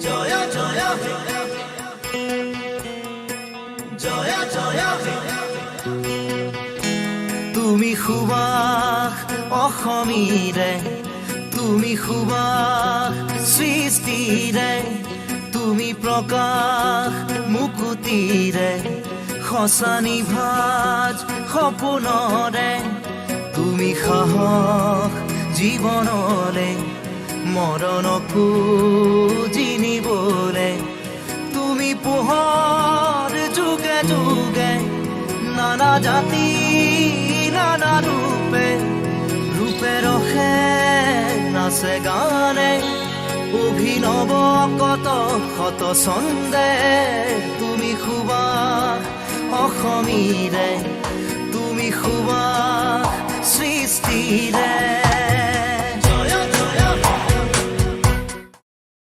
জয়া জয়া হে জয়া জয়া হে তুমি সুবাস অসমীৰে তুমি সুবাস সৃষ্টিৰে তুমি প্ৰকাশ মুকুতিৰে সঁচা নিভাজ সপোনৰে তুমি সাহস জীৱনলে মৰণকো জিনিবলে তুমি পোহৰ যুগে যুগে নানা জাতি নানা ৰূপে ৰূপে ৰখে নাচে গানে অভিনৱ কত শত ছন্দে তুমি সুবাস অসমীৰে তুমি সুবাস সৃষ্টিৰে